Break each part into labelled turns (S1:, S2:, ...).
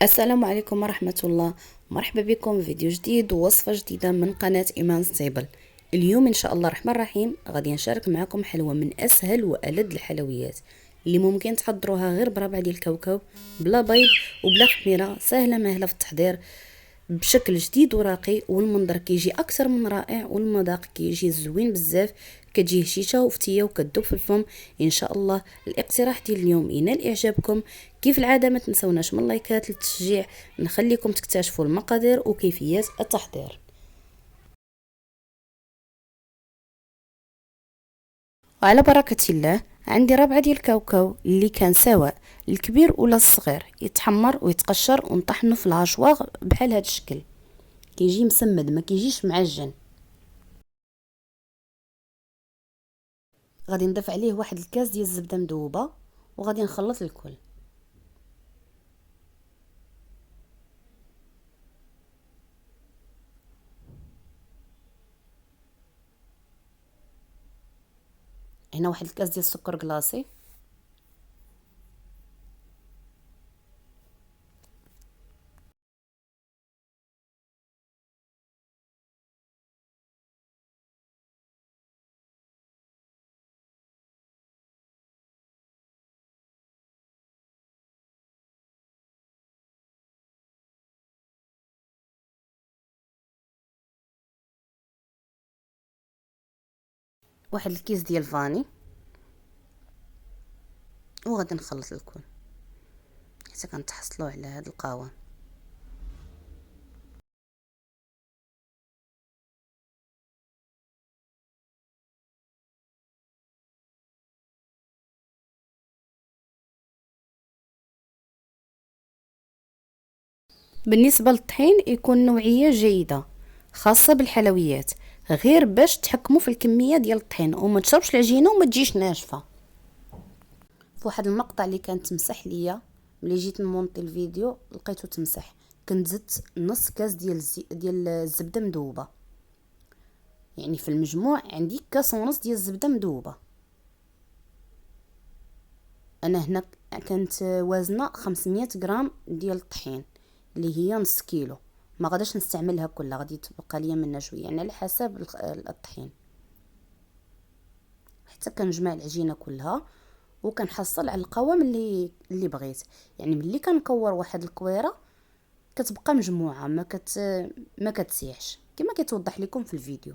S1: السلام عليكم ورحمة الله. مرحبا بكم في فيديو جديد ووصفة جديدة من قناة إيمان ستيبل. اليوم إن شاء الله الرحمن الرحيم غادي نشارك معكم حلوة من أسهل وألذ الحلويات اللي ممكن تحضروها غير بربع ديال الكاوكاو، بلا بيض وبلا خميرة، سهلة ماهلة في التحضير بشكل جديد وراقي، والمنظر كيجي اكثر من رائع، والمذاق كيجي زوين بزاف، كتجي هشيشه وفتيه وكتذوب في الفم. ان شاء الله الاقتراح ديال اليوم ينال اعجابكم. كيف العاده ما تنسوناش من اللايكات للتشجيع. نخليكم تكتشفوا المقادير وكيفيات التحضير. وعلى بركة الله عندي ربعة ديال الكاوكاو اللي كان سواء الكبير ولا الصغير، يتحمر ويتقشر ونطحنه في الهاشواغ بحال هذا الشكل، كيجي مسمد ما كيجيش معجن. غادي نضيف عليه واحد الكاس ديال الزبده مذوبه وغادي نخلط الكل. هنا واحد الكاس ديال السكر كلاصي، واحد الكيس ديال الفاني، وغادي نخلط الكل حتى كنتحصلوا على هذا القوام. بالنسبه للطحين يكون نوعيه جيده خاصه بالحلويات، غير باش تحكموا في الكميه ديال الطحين وما تشربش العجينه وما تجيش ناشفه. في واحد المقطع اللي كان تمسح ليا ملي جيت نمونطي الفيديو لقيته تمسح، كنت زدت نص كاس ديال الزبده مذوبه، يعني في المجموع عندي كاس ونص ديال الزبده مذوبه. انا هنا كانت وزنه 500 غرام ديال الطحين اللي هي نص كيلو، ما غاداش نستعملها كلها، غادي تبقى ليا منها شويه، يعني على حسب الطحين. حتى كنجمع العجينه كلها وكنحصل على القوام اللي بغيت. يعني ملي كنكور واحد الكويره كتبقى مجموعه، ما كتسيحش كما كيتوضح لكم في الفيديو.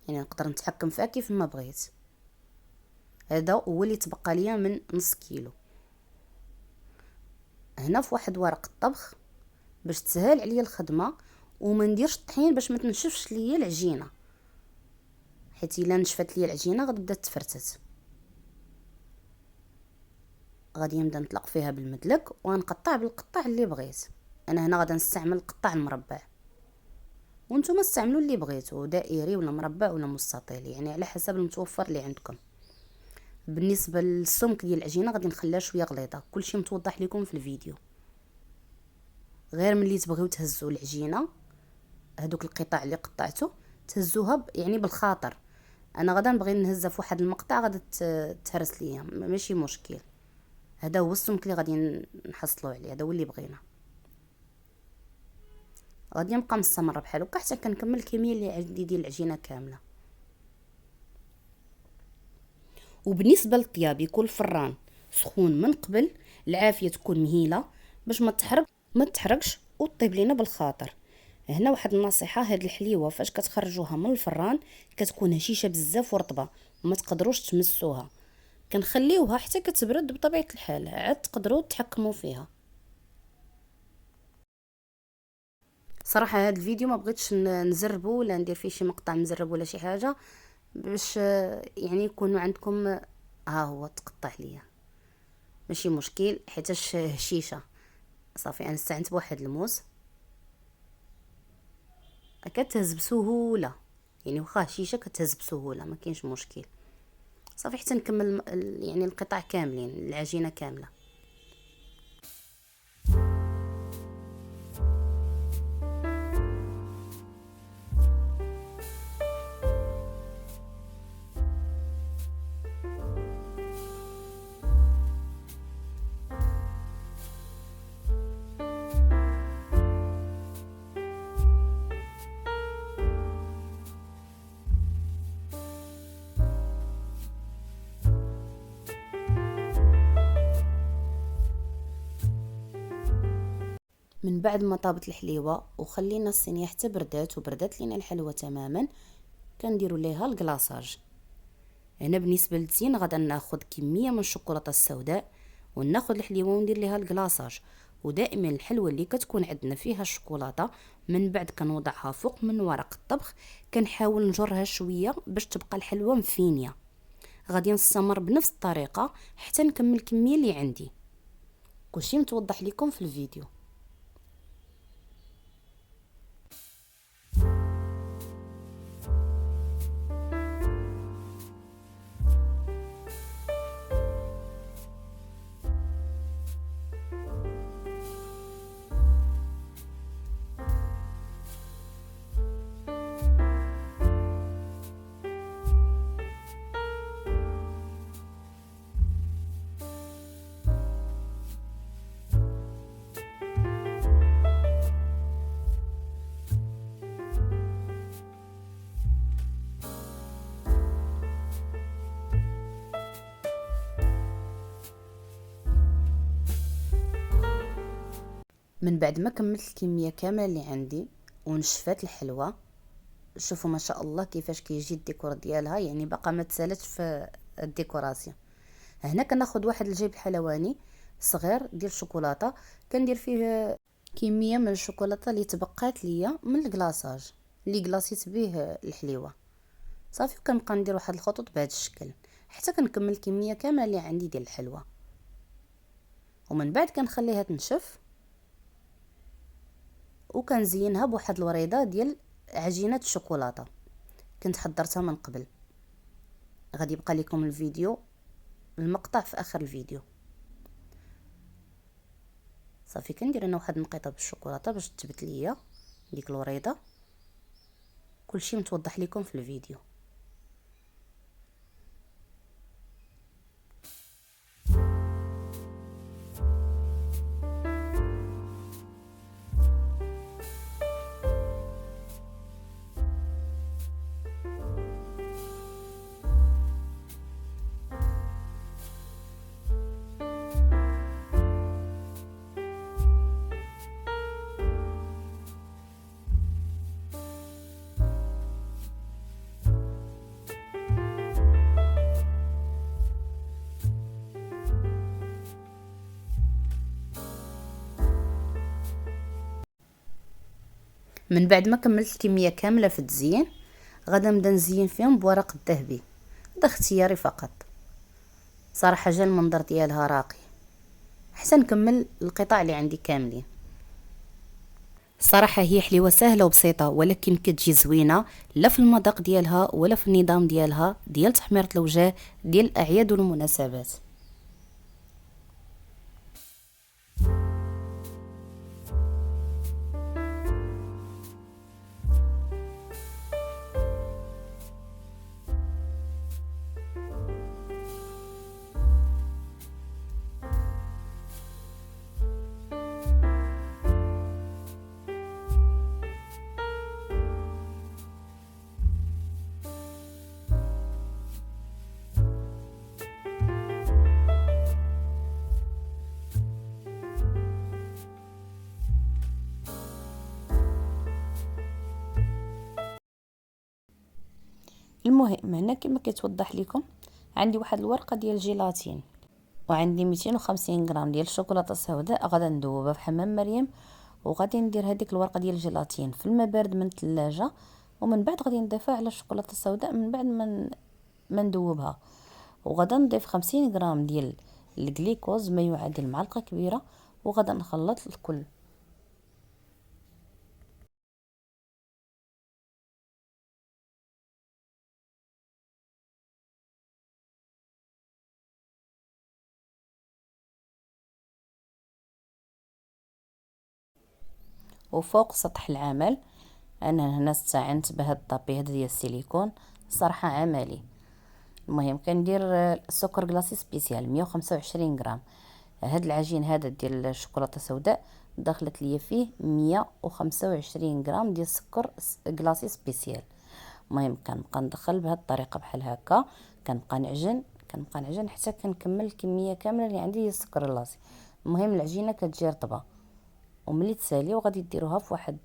S1: يعني نقدر نتحكم فيها كيف ما بغيت. هذا هو اللي تبقى ليا من نص كيلو. هنا في واحد ورق الطبخ باش تسهل عليا الخدمه وما نديرش الطحين باش ما تنشفش ليا العجينه، حيت الا نشفت ليا العجينه غتبدا تفرتت. غادي نبدا نطلق فيها بالمدلك ونقطع بالقطع اللي بغيت. انا هنا غادي نستعمل القطع المربع، وانتم استعملوا اللي بغيتو، دائري ولا مربع ولا مستطيل، يعني على حسب المتوفر اللي عندكم. بالنسبه للسمك ديال العجينه غادي نخليها شويه غليظه، كلشي متوضح لكم في الفيديو. غير ملي تبغيو تهزوا العجينه، هذوك القطع اللي قطعته تهزوها يعني بالخاطر. انا غدا نبغي نهزها في واحد المقطع غادي تهرس ليا، ماشي مشكل. هذا هو السمك اللي غادي نحصلوا عليه، هذا هو اللي بغينا. غادي نبقى مستمره بحال هكا حتى كنكمل الكميه اللي عندي ديال العجينه كامله. وبالنسبه للطياب يكون الفران سخون من قبل، العافيه تكون مهيله باش ما تحرقش وطيب لينا بالخاطر. هنا واحد النصيحه، هاد الحليوه فاش كتخرجوها من الفران كتكون هشيشه بزاف ورطبه وما تقدروش تمسوها، كنخليوها حتى كتبرد بطبيعه الحال عاد تقدروا تحكموا فيها. صراحه هاد الفيديو ما بغيتش نزربو ولا ندير فيه شي مقطع مزرب ولا شي حاجه، باش يعني يكونوا عندكم. ها هو تقطع ليا ماشي مشكل حيتاش هشيشه. صافي انا استعنت بواحد الموس كتهز بسهوله، يعني واخا هشيشه كتهز بسهوله ما كاينش مشكل. صافي حتى نكمل يعني القطع كاملين، العجينه كامله. من بعد ما طابت الحليوه وخلينا الصينيه حتى بردات لينا الحلوى تماما، كنديروا ليها الكلاصاج. هنا بالنسبه للتزيين غادا ناخذ كميه من الشوكولاته السوداء وناخذ الحليوه وندير ليها الكلاصاج. ودائما الحلوى اللي كتكون عندنا فيها الشوكولاته من بعد كنوضعها فوق من ورق الطبخ، كنحاول نجرها شويه باش تبقى الحلوى مفينيه. غادي نستمر بنفس الطريقه حتى نكمل الكميه اللي عندي. كلشي متوضح لكم في الفيديو. من بعد ما كملت الكميه كامله اللي عندي ونشفات الحلوى، شوفوا ما شاء الله كيفاش كيجي الديكور ديالها، يعني باقا ما تسالتش في الديكوراسيون. هنا كناخذ واحد الجيب حلواني صغير ديال الشوكولاته، كندير فيه كميه من الشوكولاته اللي تبقات ليا من الكلاصاج اللي كلاصيت به الحليوه. صافي كنبقى ندير واحد الخطوط بهذا الشكل حتى كنكمل الكميه كامله اللي عندي ديال الحلوى. ومن بعد كنخليها تنشف وكنزينها بواحد الوريضه ديال عجينه الشوكولاته كنت حضرتها من قبل. غادي يبقى لكم الفيديو المقطع في اخر الفيديو. صافي كندير انا واحد النقيطه بالشوكولاته باش تثبت ليا ديك الوريضه. كلشي متوضح لكم في الفيديو. من بعد ما كملت الكميه كامله في التزيين، غادا نبدا نزين فيهم بورق الذهبي. هذا اختياري فقط، صراحه جا المنظر ديالها راقي. حتى نكمل القطع اللي عندي كاملين. الصراحه هي حليوه سهله وبسيطه، ولكن كتجي زوينه لا في المذاق ديالها ولا في النظام ديالها ديال تحميره الوجه ديال الاعياد والمناسبات. المهم هنا كما كيتوضح لكم عندي واحد الورقه ديال الجيلاتين وعندي 250 غرام ديال الشوكولاته السوداء. غادا ندوبها في حمام مريم وغادي ندير هذيك الورقه ديال الجيلاتين في الماء بارد من الثلاجه، ومن بعد غادي نضيفها على الشوكولاته السوداء من بعد ما ندوبها. وغادا نضيف 50 غرام ديال الجليكوز ما يعادل معلقه كبيره، وغادا نخلط الكل. وفوق سطح العمل انا هنا استعنت بهذا الطابي هذا ديال السيليكون، صراحه عملي. المهم كندير السكر كلاصي سبيسيال 125 غرام. هاد العجين هذا ديال الشوكولاته السوداء دخلت ليا فيه 125 غرام ديال السكر كلاصي سبيسيال. المهم كنبقى ندخل بهذه الطريقه بحال هكا، كنبقى نعجن حتى كنكمل الكميه كامله اللي عندي ديال السكر اللاصي. المهم العجينه كتجي رطبه وملي تساليو غادي ديروها في واحد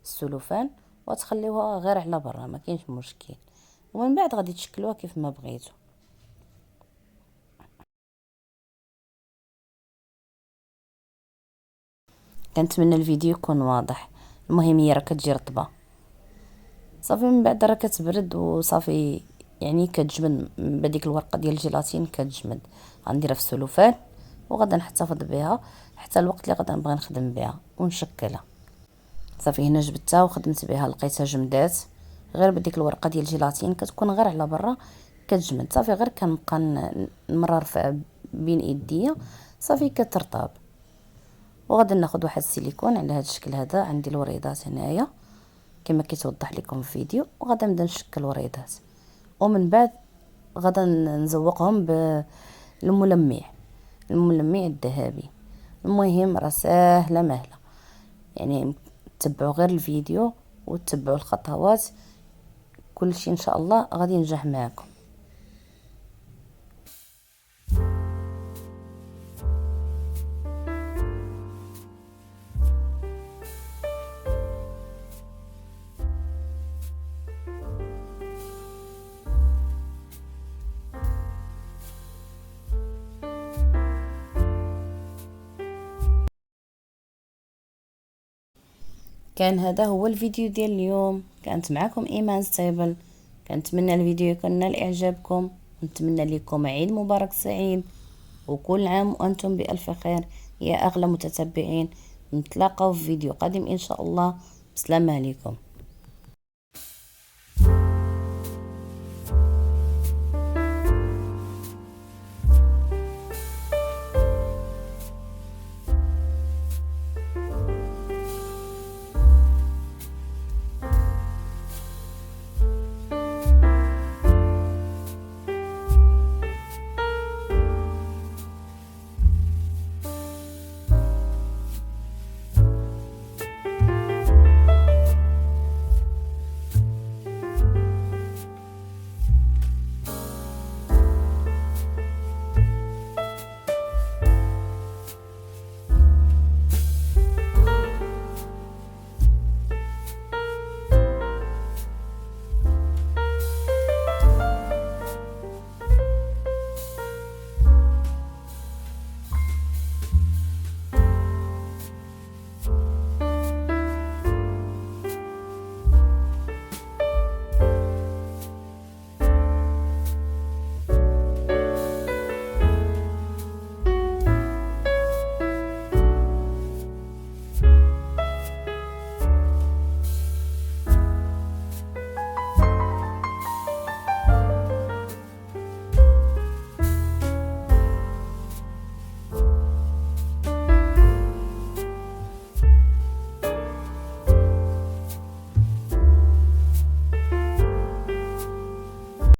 S1: السلوفان وتخليوها غير على برا، ما كاينش مشكل. ومن بعد غادي تشكلوها كيف ما بغيتو. كنتمنى الفيديو يكون واضح. المهم هي راه كتجي رطبه صافي، من بعد راه كتبرد وصافي، يعني كتجمد بديك الورقه ديال الجيلاتين كتجمد. غنديرها في السلوفان وغادا نحتفظ بها حتى الوقت اللي غادا نبغي نخدم بها ونشكلها. صافي هنا جبدتها وخدمت بها، لقيتها جمدات غير بديك الورقه ديال الجيلاتين كتكون غير على برا كتجمد. صافي غير كنبقى نمرر فيها بين ايديا صافي كترطب. وغادي ناخذ واحد السيليكون على هذا الشكل هذا. عندي الوريضات هنايا كما كيتوضح لكم في الفيديو، وغادا نبدا نشكل وريضات. ومن بعد غادا نزوقهم بالملمع، الملمع الذهبي. المهم راه ساهله مهله، يعني تبعوا غير الفيديو وتتبعوا الخطوات، كل شيء ان شاء الله غادي ينجح معكم. كان هذا هو الفيديو ديال اليوم. كانت معكم ايمان ستيبل. كنتمنى الفيديو يكون نال اعجابكم، ونتمنى لكم عيد مبارك سعيد، وكل عام وانتم بالف خير يا اغلى متتبعين. نتلاقاو في فيديو قادم ان شاء الله. بسلامه عليكم.